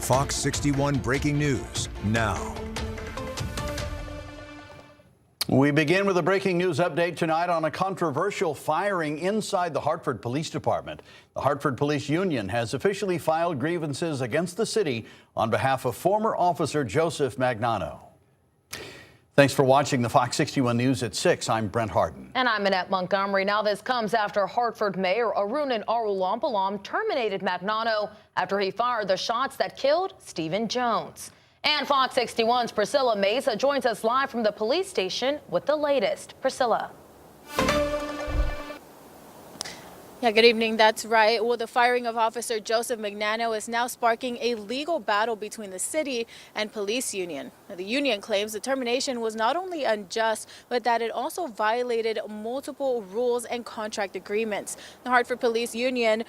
Fox 61 breaking news now. We begin with a breaking news update tonight on a controversial firing inside the Hartford Police Department. The Hartford Police Union has officially filed grievances against the city on behalf of former officer Joseph Magnano. Thanks for watching the Fox 61 News at 6. I'm Brent Harden. And I'm Annette Montgomery. Now this comes after Hartford Mayor Arunan Arulampalam terminated Magnano after he fired the shots that killed Stephen Jones. And Fox 61's Priscilla Mesa joins us live from the police station with the latest. Priscilla. Yeah, good evening. That's right. Well, the firing of Officer Joseph Magnano is now sparking a legal battle between the city and police union. Now, the union claims the termination was not only unjust, but that it also violated multiple rules and contract agreements. The Hartford Police Union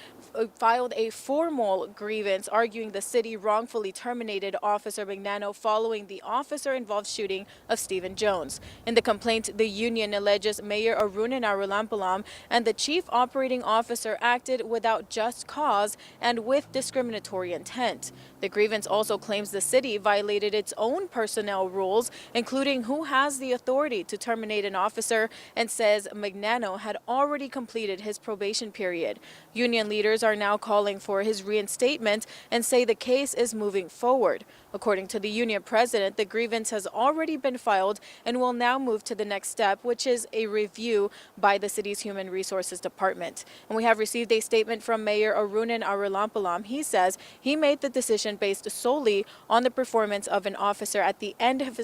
filed a formal grievance arguing the city wrongfully terminated Officer Magnano following the officer-involved shooting of Stephen Jones. In the complaint, the union alleges Mayor Arunan Arulampalam and the chief operating officer acted without just cause and with discriminatory intent. The grievance also claims the city violated its own personnel rules, including who has the authority to terminate an officer, and says Magnano had already completed his probation period. Union leaders are now calling for his reinstatement and say the case is moving forward. According to the union president, the grievance has already been filed and will now move to the next step, which is a review by the city's Human Resources Department. And we have received a statement from Mayor Arunan Arulampalam. He says he made the decision based solely on the performance of an officer at the end of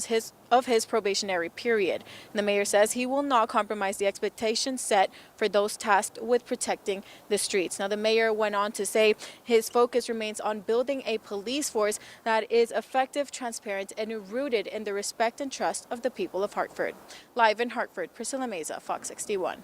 his probationary period. And the mayor says he will not compromise the expectations set for those tasked with protecting the streets. Now, the mayor went on to say his focus remains on building a police force that is effective, transparent, and rooted in the respect and trust of the people of Hartford. Live in Hartford, Priscilla Mesa, Fox 61.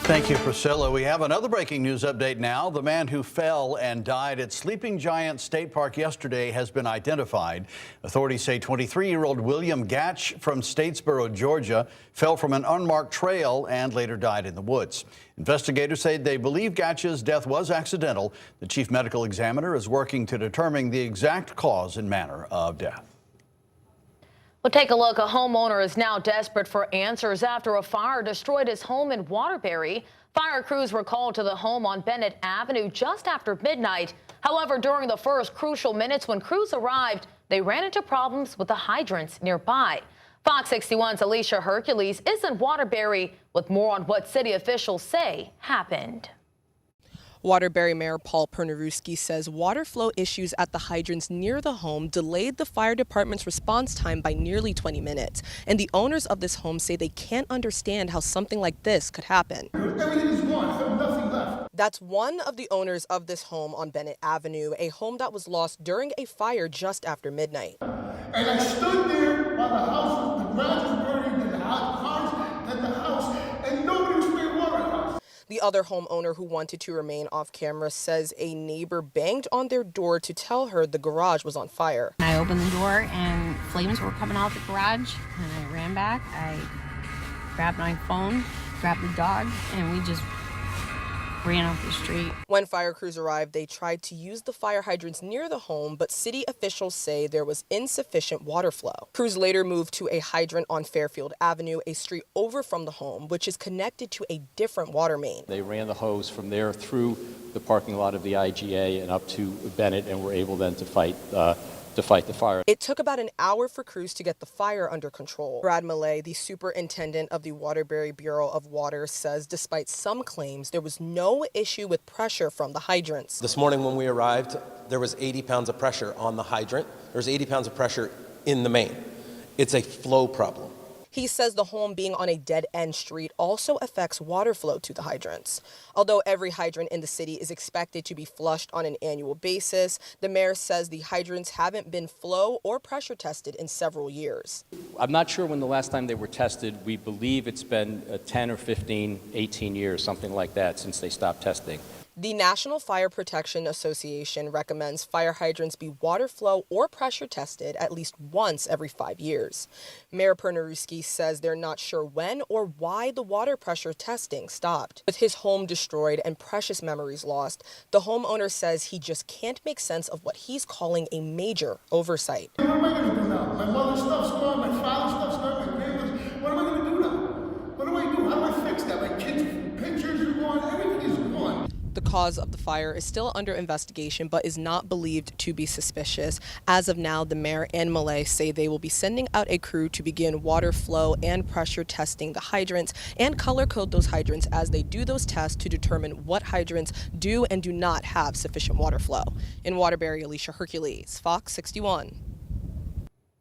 Thank you, Priscilla. We have another breaking news update now. The man who fell and died at Sleeping Giant State Park yesterday has been identified. Authorities say 23-year-old William Gatch from Statesboro, Georgia, fell from an unmarked trail and later died in the woods. Investigators say they believe Gatch's death was accidental. The chief medical examiner is working to determine the exact cause and manner of death. Well, take a look. A homeowner is now desperate for answers after a fire destroyed his home in Waterberry. Fire crews were called to the home on Bennett Avenue just after midnight. However, during the first crucial minutes when crews arrived, they ran into problems with the hydrants nearby. Fox 61's Alicia Hercules is in Waterberry with more on what city officials say happened. Waterberry Mayor Paul Pernaruski says water flow issues at the hydrants near the home delayed the fire department's response time by nearly 20 minutes. And the owners of this home say they can't understand how something like this could happen. Everything is gone. I have nothing left. That's one of the owners of this home on Bennett Avenue, a home that was lost during a fire just after midnight. And I stood there while the garage was burning, and the cars, and the house, and nobody was spraying water at the house. The other homeowner who wanted to remain off camera says a neighbor banged on their door to tell her the garage was on fire. I opened the door and flames were coming out the garage, and I ran back. I grabbed my phone, grabbed the dog, and we just ran off the street. When fire crews arrived, they tried to use the fire hydrants near the home, but city officials say there was insufficient water flow. Crews later moved to a hydrant on Fairfield Avenue, a street over from the home, which is connected to a different water main. They ran the hose from there through the parking lot of the IGA and up to Bennett, and were able then to fight the fire. It took about an hour for crews to get the fire under control. Brad Millay, the superintendent of the Waterberry Bureau of Water, says despite some claims, there was no issue with pressure from the hydrants. This morning when we arrived, there was 80 pounds of pressure on the hydrant. There's 80 pounds of pressure in the main. It's a flow problem. He says the home being on a dead-end street also affects water flow to the hydrants. Although every hydrant in the city is expected to be flushed on an annual basis, the mayor says the hydrants haven't been flow or pressure tested in several years. I'm not sure when the last time they were tested. We believe it's been 10 or 15, 18 years, something like that, since they stopped testing. The National Fire Protection Association recommends fire hydrants be water flow or pressure tested at least once every 5 years. Mayor Pernaruski says they're not sure when or why the water pressure testing stopped. With his home destroyed and precious memories lost, the homeowner says he just can't make sense of what he's calling a major oversight. What am I going to do now? My mother's stuff's gone, my father's stuff's gone, my grandmother's. What am I going to do now? What do I do? How do I fix that? My kids' pictures are gone, everything is gone. The cause of the fire is still under investigation, but is not believed to be suspicious. As of now, the mayor and Malay say they will be sending out a crew to begin water flow and pressure testing the hydrants and color code those hydrants as they do those tests to determine what hydrants do and do not have sufficient water flow. In Waterberry, Alicia Hercules, Fox 61.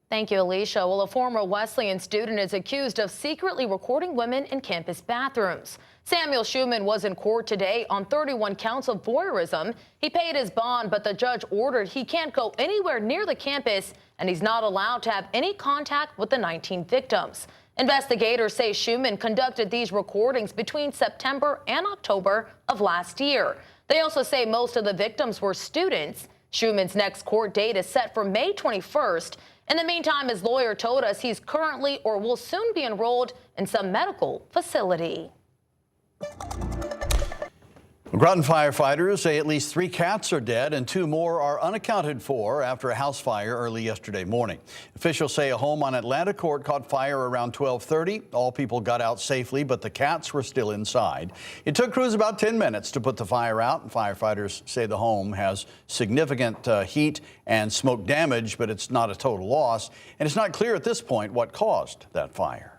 Thank you, Alicia. Well, a former Wesleyan student is accused of secretly recording women in campus bathrooms. Samuel Schumann was in court today on 31 counts of voyeurism. He paid his bond, but the judge ordered he can't go anywhere near the campus, and he's not allowed to have any contact with the 19 victims. Investigators say Schumann conducted these recordings between September and October of last year. They also say most of the victims were students. Schumann's next court date is set for May 21st. In the meantime, his lawyer told us he's currently or will soon be enrolled in some medical facility. Groton firefighters say at least 3 cats are dead and 2 more are unaccounted for after a house fire early yesterday morning. Officials say a home on Atlantic Court caught fire around 12:30. All people got out safely, but the cats were still inside. It took crews about 10 minutes to put the fire out. Firefighters say the home has significant heat and smoke damage, but it's not a total loss. And it's not clear at this point what caused that fire.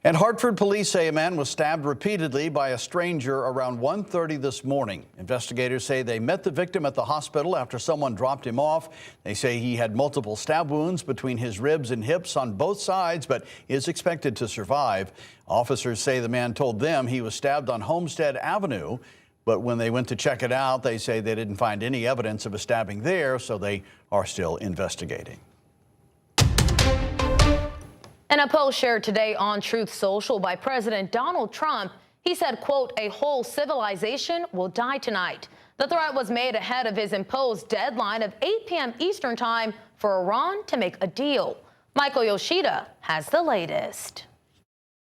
And Hartford police say a man was stabbed repeatedly by a stranger around 1:30 this morning. Investigators say they met the victim at the hospital after someone dropped him off. They say he had multiple stab wounds between his ribs and hips on both sides, but is expected to survive. Officers say the man told them he was stabbed on Homestead Avenue, but when they went to check it out, they say they didn't find any evidence of a stabbing there, so they are still investigating. In a post shared today on Truth Social by President Donald Trump, he said, quote, "A whole civilization will die tonight." The threat was made ahead of his imposed deadline of 8 p.m. Eastern time for Iran to make a deal. Michael Yoshida has the latest.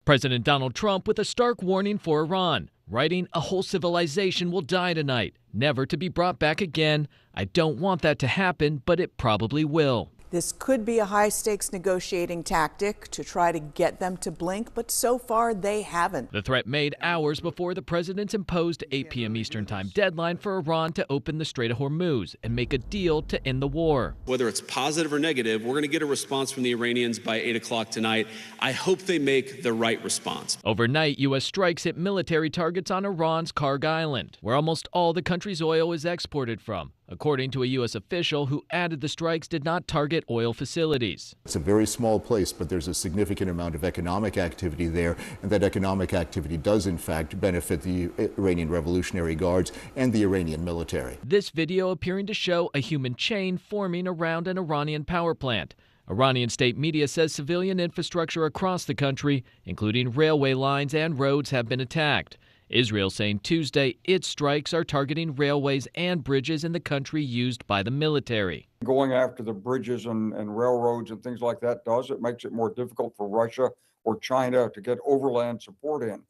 President Donald Trump with a stark warning for Iran, writing, "A whole civilization will die tonight, never to be brought back again. I don't want that to happen, but it probably will." This could be a high-stakes negotiating tactic to try to get them to blink, but so far they haven't. The threat made hours before the president's imposed 8 p.m. Eastern Time deadline for Iran to open the Strait of Hormuz and make a deal to end the war. Whether it's positive or negative, we're going to get a response from the Iranians by 8 o'clock tonight. I hope they make the right response. Overnight, U.S. strikes hit military targets on Iran's Karg Island, where almost all the country's oil is exported from, according to a U.S. official who added the strikes did not target oil facilities. It's a very small place, but there's a significant amount of economic activity there, and that economic activity does in fact benefit the Iranian Revolutionary Guards and the Iranian military. This video appearing to show a human chain forming around an Iranian power plant. Iranian state media says civilian infrastructure across the country, including railway lines and roads, have been attacked. Israel saying Tuesday its strikes are targeting railways and bridges in the country used by the military. Going after the bridges and railroads and things like that it makes it more difficult for Russia or China to get overland support in.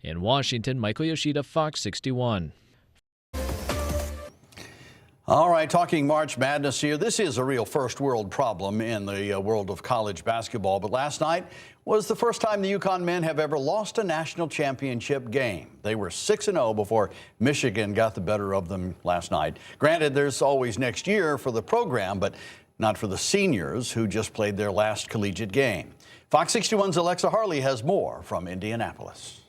In Washington, Michael Yoshida, Fox 61. All right, talking March Madness here. This is a real first world problem in the world of college basketball. But last night was the first time the UConn men have ever lost a national championship game. They were 6-0 before Michigan got the better of them last night. Granted, there's always next year for the program, but not for the seniors who just played their last collegiate game. Fox 61's Alexa Harley has more from Indianapolis.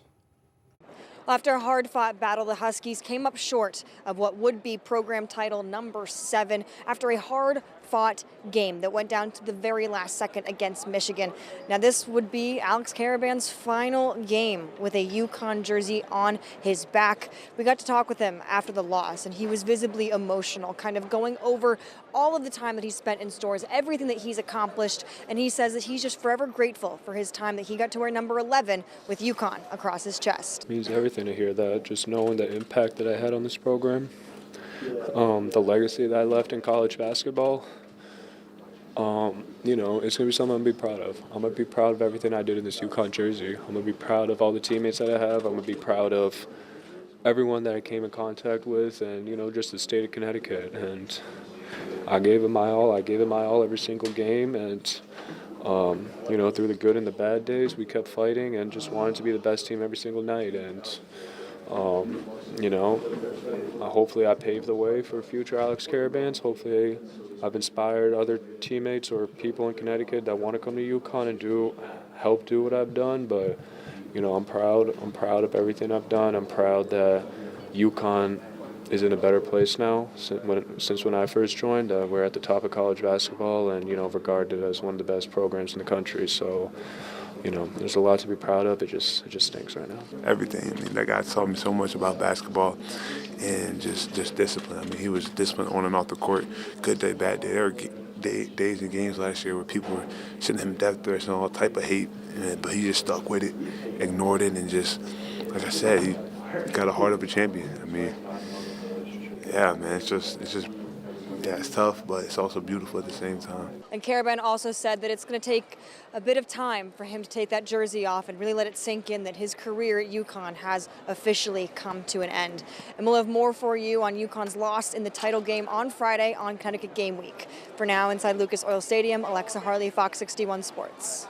After a hard-fought battle, the Huskies came up short of what would be program title number 7 after a hard-fought game that went down to the very last second against Michigan. Now, this would be Alex Karaban's final game with a UConn jersey on his back. We got to talk with him after the loss, and he was visibly emotional, kind of going over all of the time that he spent in stores, everything that he's accomplished, and he says that he's just forever grateful for his time that he got to wear number 11 with UConn across his chest. It means everything everything to hear that, just knowing the impact that I had on this program, the legacy that I left in college basketball. You know, it's going to be something I'm going to be proud of. I'm going to be proud of everything I did in this UConn jersey. I'm going to be proud of all the teammates that I have. I'm going to be proud of everyone that I came in contact with and, you know, just the state of Connecticut. And I gave it my all. I gave it my all every single game. And, you know, through the good and the bad days, we kept fighting and just wanted to be the best team every single night. And, you know, hopefully I paved the way for future Alex Caravans. Hopefully I've inspired other teammates or people in Connecticut that want to come to UConn and help do what I've done. But, you know, I'm proud of everything I've done. I'm proud that UConn is in a better place now since when I first joined. We're at the top of college basketball and, you know, regarded as one of the best programs in the country. So, you know, there's a lot to be proud of. It just stinks right now. Everything. I mean, that guy taught me so much about basketball and just discipline. I mean, he was disciplined on and off the court. Good day, bad day. There were days and games last year where people were sending him death threats and all type of hate, but he just stuck with it, ignored it, and just, like I said, he got a heart of a champion. I mean, yeah, man, it's just. Yeah, it's tough, but it's also beautiful at the same time. And Caravan also said that it's going to take a bit of time for him to take that jersey off and really let it sink in that his career at UConn has officially come to an end. And we'll have more for you on UConn's loss in the title game on Friday on Connecticut Game Week. For now, inside Lucas Oil Stadium, Alexa Harley, Fox 61 Sports.